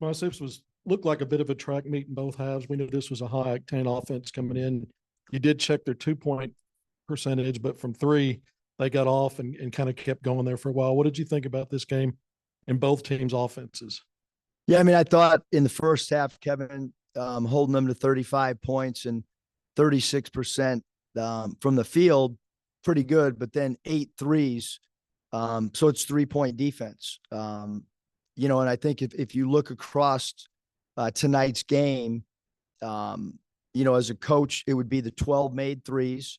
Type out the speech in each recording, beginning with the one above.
Well, this looked like a bit of a track meet in both halves. We knew this was a high octane offense coming in. You did check their 2 point percentage, but from three, they got off and kind of kept going there for a while. What did you think about this game in both teams' offenses? Yeah, I mean, I thought in the first half, Kevin, holding them to 35 points and 36% from the field, pretty good, but then 8 threes. So it's 3-point defense. And I think if you look across tonight's game, as a coach, it would be the 12 made threes,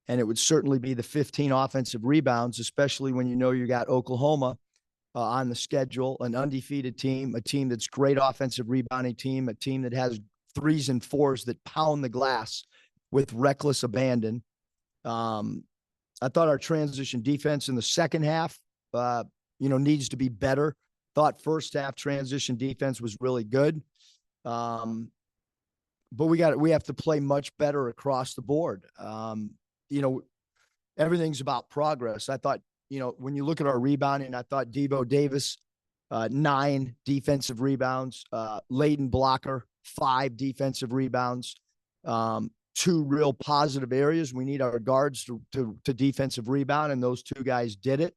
and it would certainly be the 15 offensive rebounds, especially when you got Oklahoma on the schedule, an undefeated team, a team that's great offensive rebounding team, a team that has 3s and 4s that pound the glass with reckless abandon. I thought our transition defense in the second half, needs to be better. Thought first half transition defense was really good. But we have to play much better across the board. Everything's about progress. I thought, when you look at our rebounding, I thought Devo Davis, 9 defensive rebounds, Layden Blocker, 5 defensive rebounds, 2 real positive areas. We need our guards to defensive rebound, and those 2 guys did it.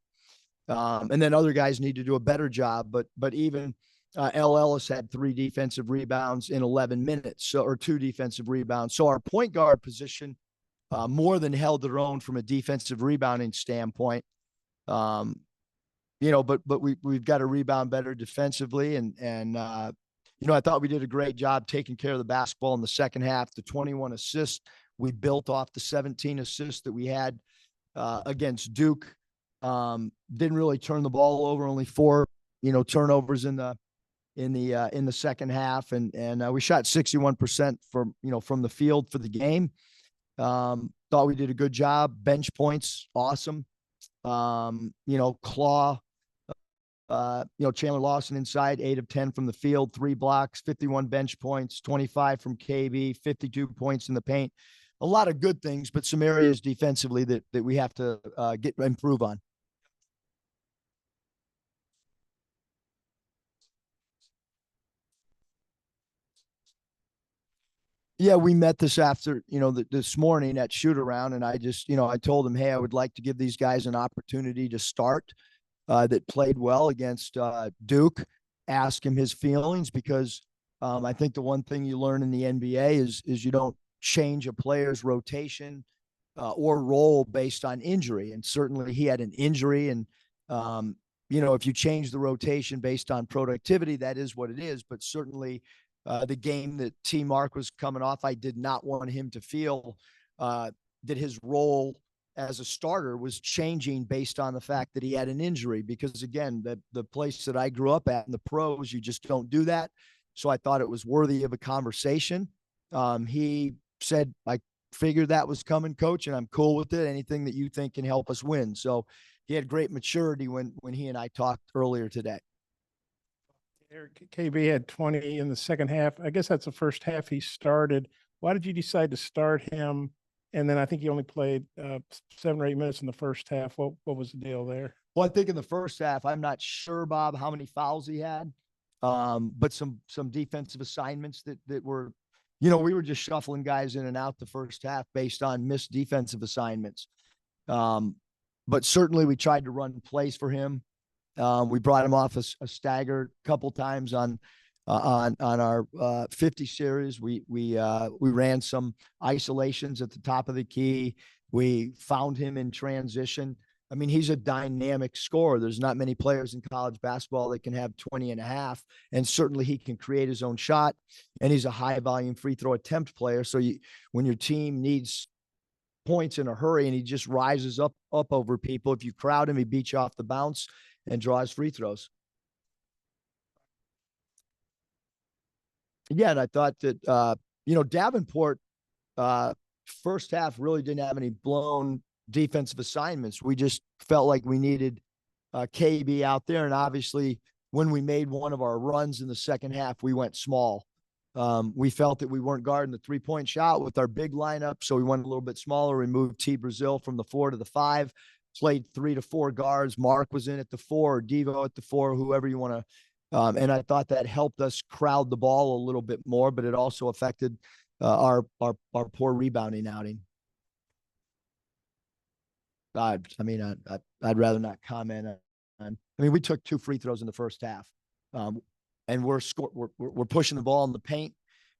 And then other guys need to do a better job. But even L. Ellis had 3 defensive rebounds in 11 minutes, or 2 defensive rebounds. So our point guard position more than held their own from a defensive rebounding standpoint. But we've got to rebound better defensively. And I thought we did a great job taking care of the basketball in the second half. The 21 assists, we built off the 17 assists that we had against Duke. Didn't really turn the ball over, only 4, turnovers in the second half. And we shot 61% from the field for the game. Thought we did a good job. Bench points, awesome. Claw, Chandler Lawson inside, 8 of 10 from the field, 3 blocks, 51 bench points, 25 from KB, 52 points in the paint. A lot of good things, but some areas defensively that we have to improve on. Yeah, we met this morning at shoot around, and I just, I told him, hey, I would like to give these guys an opportunity to start that played well against Duke. Ask him his feelings, because I think the one thing you learn in the NBA is you don't change a player's rotation or role based on injury. And certainly he had an injury, and if you change the rotation based on productivity, that is what it is. But certainly the game that T. Mark was coming off, I did not want him to feel that his role as a starter was changing based on the fact that he had an injury, because again, the place that I grew up at in the pros, you just don't do that. So I thought it was worthy of a conversation. He said, I figured that was coming, coach, and I'm cool with it. Anything that you think can help us win. So he had great maturity when he and I talked earlier today. KB had 20 in the second half. I guess that's the first half he started. Why did you decide to start him? And then I think he only played 7 or 8 minutes in the first half. What was the deal there? Well, I think in the first half, I'm not sure, Bob, how many fouls he had, but some defensive assignments that were, we were just shuffling guys in and out the first half based on missed defensive assignments. But certainly we tried to run plays for him. We brought him off a stagger a couple times on our 50 series. We ran some isolations at the top of the key. We found him in transition. I mean, he's a dynamic scorer. There's not many players in college basketball that can have 20 and a half, and certainly he can create his own shot, and he's a high volume free throw attempt player. So when your team needs points in a hurry and he just rises up over people, if you crowd him, he beats you off the bounce and draws free throws. Yeah, and I thought that, Davenport first half really didn't have any blown defensive assignments. We just felt like we needed KB out there. And obviously, when we made one of our runs in the second half, we went small. We felt that we weren't guarding the 3-point shot with our big lineup, so we went a little bit smaller. We moved T. Brazil from the 4 to the 5, played 3 to 4 guards. Mark was in at the 4, or Devo at the 4, whoever you want to And I thought that helped us crowd the ball a little bit more, but it also affected our poor rebounding outing. I'd rather not comment on. I mean, we took 2 free throws in the first half, and we're pushing the ball in the paint.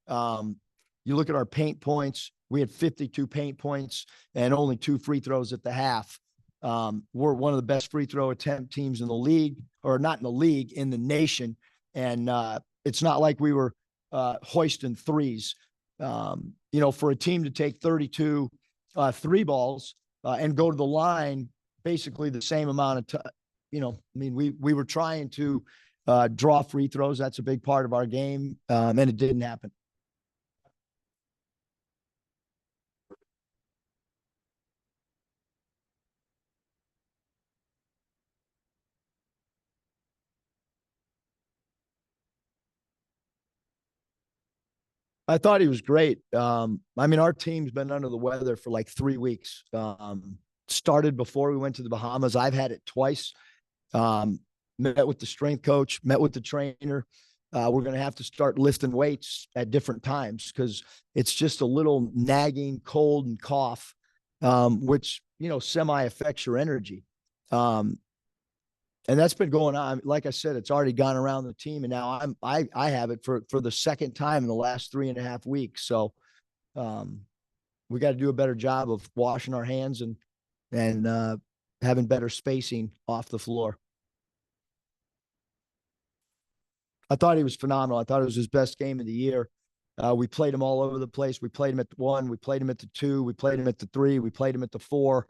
You look at our paint points. We had 52 paint points and only 2 free throws at the half. We're one of the best free throw attempt teams in the league, or not in the league, in the nation. And it's not like we were hoisting threes. For a team to take 32 3 balls and go to the line basically the same amount of time, we were trying to draw free throws. That's a big part of our game, and it didn't happen. I thought he was great. Our team's been under the weather for like 3 weeks. Started before we went to the Bahamas. I've had it twice. Met with the strength coach, met with the trainer. We're going to have to start lifting weights at different times because it's just a little nagging cold and cough, which, semi affects your energy. And that's been going on. Like I said, it's already gone around the team, and now I have it for the second time in the last 3.5 weeks. So we got to do a better job of washing our hands and having better spacing off the floor. I thought he was phenomenal. I thought it was his best game of the year. We played him all over the place. We played him at the 1, we played him at the 2, we played him at the 3, we played him at the 4.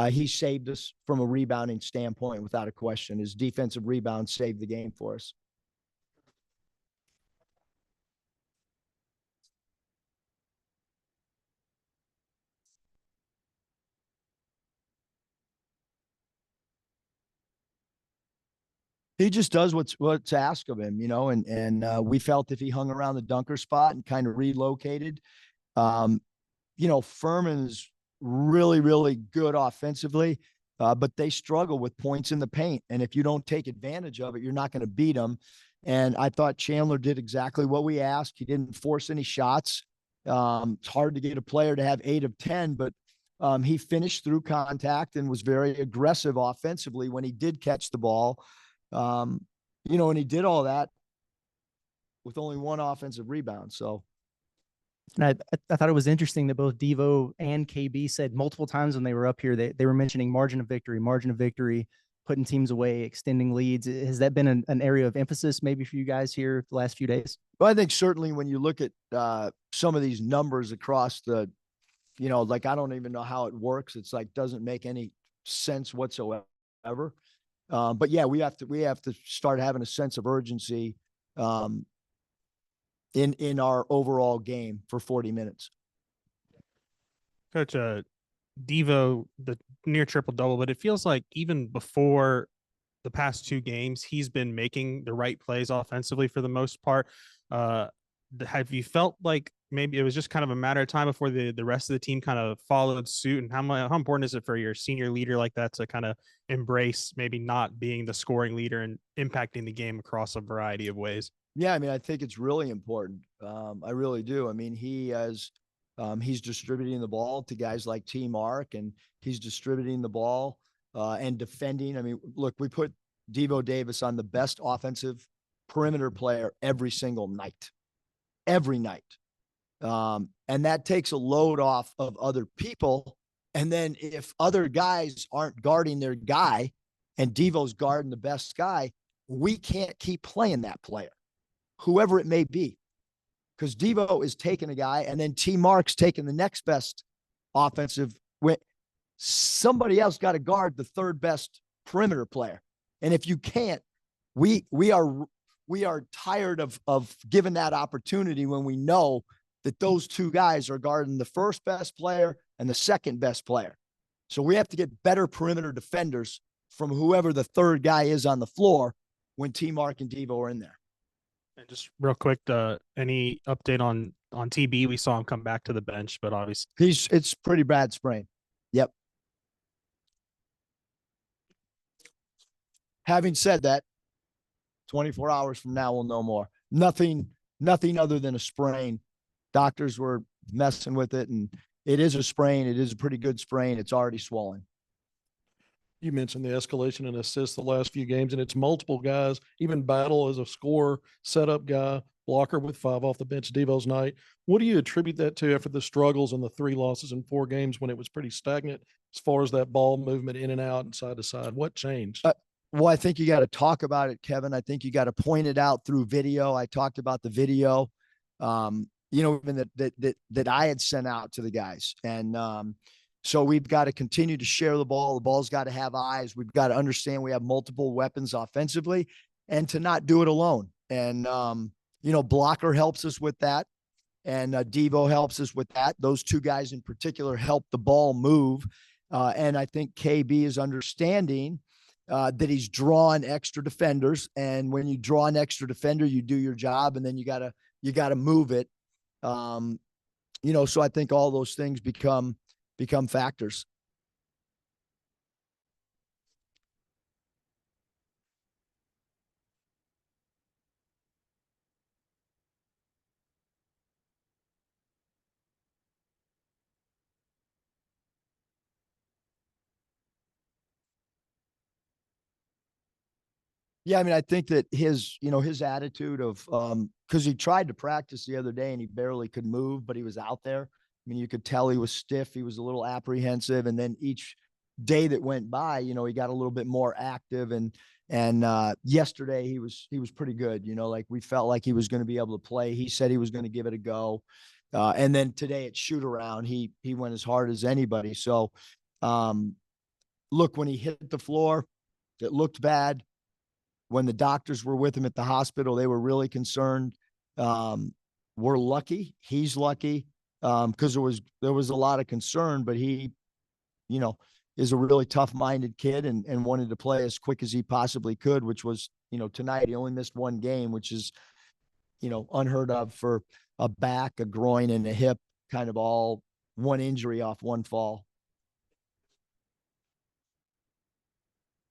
He saved us from a rebounding standpoint without a question. His defensive rebound saved the game for us. He just does what's asked of him, and we felt if he hung around the dunker spot and kind of relocated, Furman's really, really good offensively, but they struggle with points in the paint. And if you don't take advantage of it, you're not going to beat them. And I thought Chandler did exactly what we asked. He didn't force any shots. It's hard to get a player to have 8 of 10, but he finished through contact and was very aggressive offensively when he did catch the ball. And he did all that with only 1 offensive rebound. So. And I thought it was interesting that both Devo and KB said multiple times when they were up here, they were mentioning margin of victory, putting teams away, extending leads. Has that been an area of emphasis maybe for you guys here the last few days? Well, I think certainly when you look at some of these numbers across the, I don't even know how it works. It's like, doesn't make any sense whatsoever. But yeah, we have to start having a sense of urgency in our overall game for 40 minutes. Coach, Devo, the near triple double, but it feels like even before the past 2 games, he's been making the right plays offensively for the most part. Have you felt like maybe it was just kind of a matter of time before the rest of the team kind of followed suit? And how important is it for your senior leader like that to kind of embrace maybe not being the scoring leader and impacting the game across a variety of ways? Yeah, I think it's really important. I really do. He's distributing the ball to guys like T. Mark, and he's distributing the ball and defending. Look, we put Devo Davis on the best offensive perimeter player every single night. And that takes a load off of other people. And then if other guys aren't guarding their guy and Devo's guarding the best guy, we can't keep playing that player, whoever it may be, because Devo is taking a guy and then T. Mark's taking the next best offensive. Somebody else got to guard the 3rd best perimeter player. And if you can't, we are tired of giving that opportunity when we know that those 2 guys are guarding the 1st best player and the 2nd best player. So we have to get better perimeter defenders from whoever the 3rd guy is on the floor when T. Mark and Devo are in there. And just real quick, any update on TB? We saw him come back to the bench, but obviously it's pretty bad sprain. Yep. Having said that, 24 hours from now, we'll know more. Nothing other than a sprain. Doctors were messing with it, and it is a sprain. It is a pretty good sprain. It's already swollen. You mentioned the escalation and assists the last few games, and it's multiple guys, even Battle as a scorer, setup guy, blocker with 5 off the bench, Devo's night. What do you attribute that to after the struggles and the 3 losses in 4 games when it was pretty stagnant as far as that ball movement in and out and side to side? What changed? Well, I think you got to talk about it, Kevin. I think you got to point it out through video. I talked about the video, even that I had sent out to the guys. And so we've got to continue to share the ball. The ball's got to have eyes. We've got to understand we have multiple weapons offensively and to not do it alone. And, blocker helps us with that. And Devo helps us with that. Those 2 guys in particular help the ball move. And I think KB is understanding that he's drawing extra defenders. And when you draw an extra defender, you do your job, and then you gotta move it. So I think all those things become factors. Yeah, I mean, I think that his attitude of because he tried to practice the other day and he barely could move, but he was out there. I mean, you could tell he was stiff. He was a little apprehensive, and then each day that went by, he got a little bit more active. And yesterday he was pretty good. Like we felt like he was going to be able to play. He said he was going to give it a go. And then today at shoot around, he went as hard as anybody. So, look, when he hit the floor, it looked bad. When the doctors were with him at the hospital, they were really concerned. We're lucky. He's lucky because there was a lot of concern, but he, is a really tough-minded kid and wanted to play as quick as he possibly could, which was, tonight he only missed 1 game, which is, unheard of for a back, a groin, and a hip, kind of all 1 injury off 1 fall.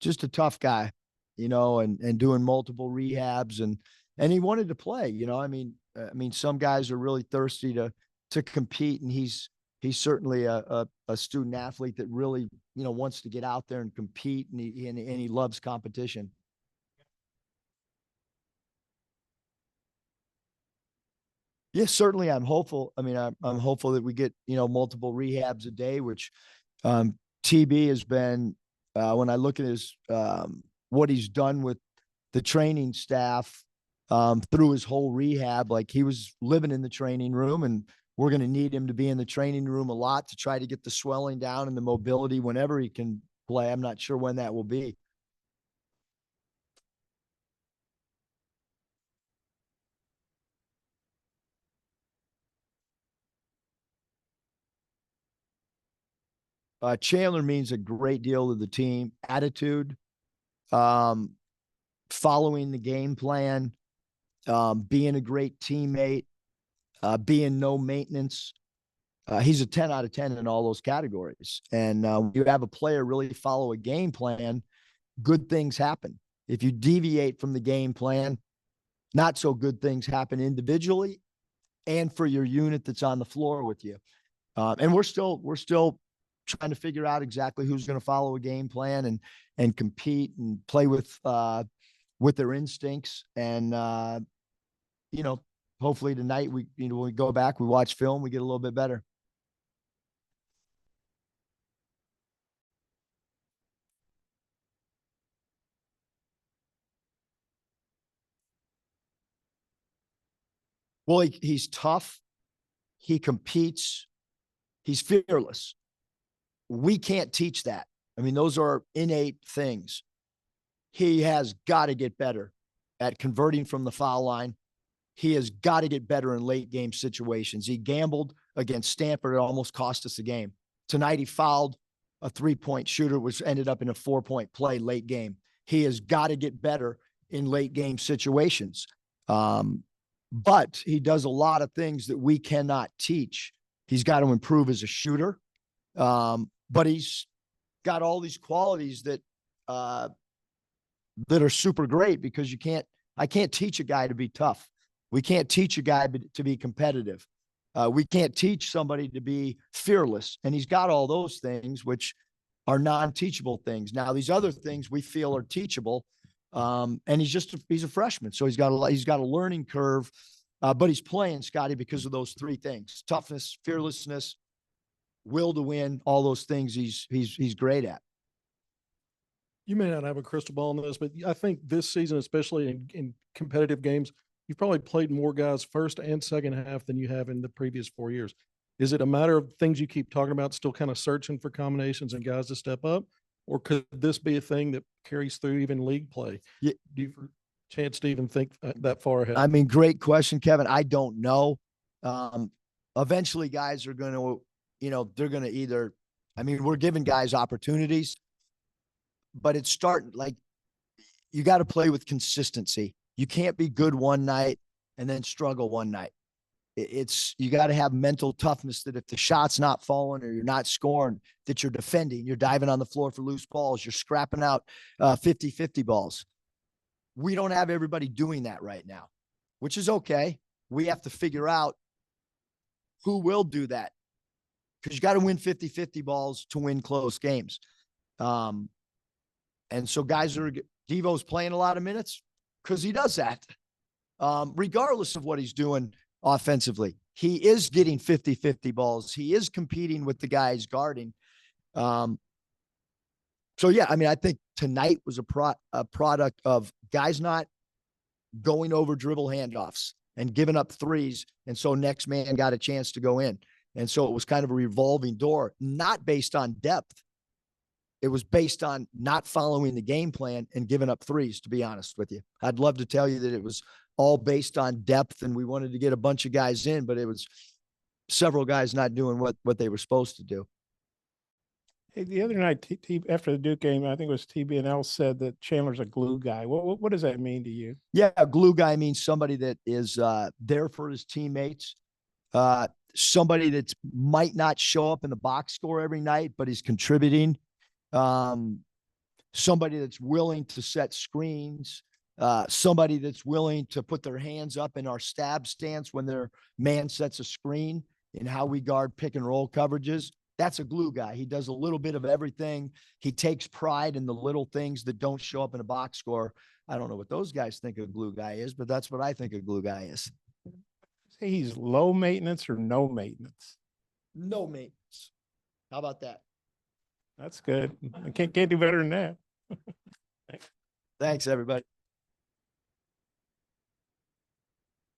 Just a tough guy. And doing multiple rehabs and he wanted to play, I mean, some guys are really thirsty to compete, and he's certainly a student athlete that really, wants to get out there and compete, and he loves competition. Yes, certainly. I'm hopeful. I mean, I'm hopeful that we get, multiple rehabs a day, which TB has been, when I look at his, what he's done with the training staff through his whole rehab, like he was living in the training room, and we're going to need him to be in the training room a lot to try to get the swelling down and the mobility whenever he can play. I'm not sure when that will be. Chandler means a great deal to the team. Attitude, following the game plan, being a great teammate, being no maintenance. He's a 10 out of 10 in all those categories. And you have a player really follow a game plan, good things happen. If you deviate from the game plan, not so good things happen individually and for your unit that's on the floor with you. And we're still trying to figure out exactly who's going to follow a game plan and compete and play with their instincts. And, hopefully tonight we go back, we watch film, we get a little bit better. Well, he's tough. He competes. He's fearless. We can't teach that. I mean, those are innate things. He has got to get better at converting from the foul line. He has got to get better in late game situations. He gambled against Stanford. It almost cost us the game. Tonight, he fouled a 3-point shooter, which ended up in a 4-point play late game. He has got to get better in late game situations. But he does a lot of things that we cannot teach. He's got to improve as a shooter. But he's got all these qualities that are super great because you can't I can't teach a guy to be tough. We can't teach a guy to be competitive. We can't teach somebody to be fearless. And he's got all those things, which are non-teachable things. Now, these other things we feel are teachable. And he's a freshman. So he's got a learning curve, but he's playing, Scotty, because of those three things: toughness, fearlessness, will to win, all those things he's great at. You may not have a crystal ball on this, but I think this season, especially in competitive games, you've probably played more guys first and second half than you have in the previous 4 years. Is it a matter of things you keep talking about, still kind of searching for combinations and guys to step up? Or could this be a thing that carries through even league play? Yeah. Do you chance to even think that far ahead? I mean, great question, Kevin. I don't know. Eventually guys are going to, they're going to either, we're giving guys opportunities, but it's starting, like, you got to play with consistency. You can't be good one night and then struggle one night. You got to have mental toughness that if the shot's not falling or you're not scoring, that you're defending, you're diving on the floor for loose balls, you're scrapping out 50-50 balls. We don't have everybody doing that right now, which is okay. We have to figure out who will do that, because you got to win 50-50 balls to win close games. And so Devo's playing a lot of minutes because he does that. Regardless of what he's doing offensively, he is getting 50-50 balls. He is competing with the guys guarding. So yeah, I think tonight was a product of guys not going over dribble handoffs and giving up threes. And so next man got a chance to go in. And so it was kind of a revolving door, not based on depth. It was based on not following the game plan and giving up threes, to be honest with you. I'd love to tell you that it was all based on depth and we wanted to get a bunch of guys in, but it was several guys not doing what they were supposed to do. Hey, the other night, after the Duke game, I think it was TB&L said that Chandler's a glue guy. What does that mean to you? Yeah, a glue guy means somebody that is there for his teammates, somebody that might not show up in the box score every night, but is contributing. Somebody that's willing to set screens, somebody that's willing to put their hands up in our stab stance when their man sets a screen, and how we guard pick and roll coverages. That's a glue guy. He does a little bit of everything. He takes pride in the little things that don't show up in a box score. I don't know what those guys think a glue guy is, but that's what I think a glue guy is. Say he's low maintenance or no maintenance? No maintenance. How about that? That's good. I can't do better than that. Thanks, everybody.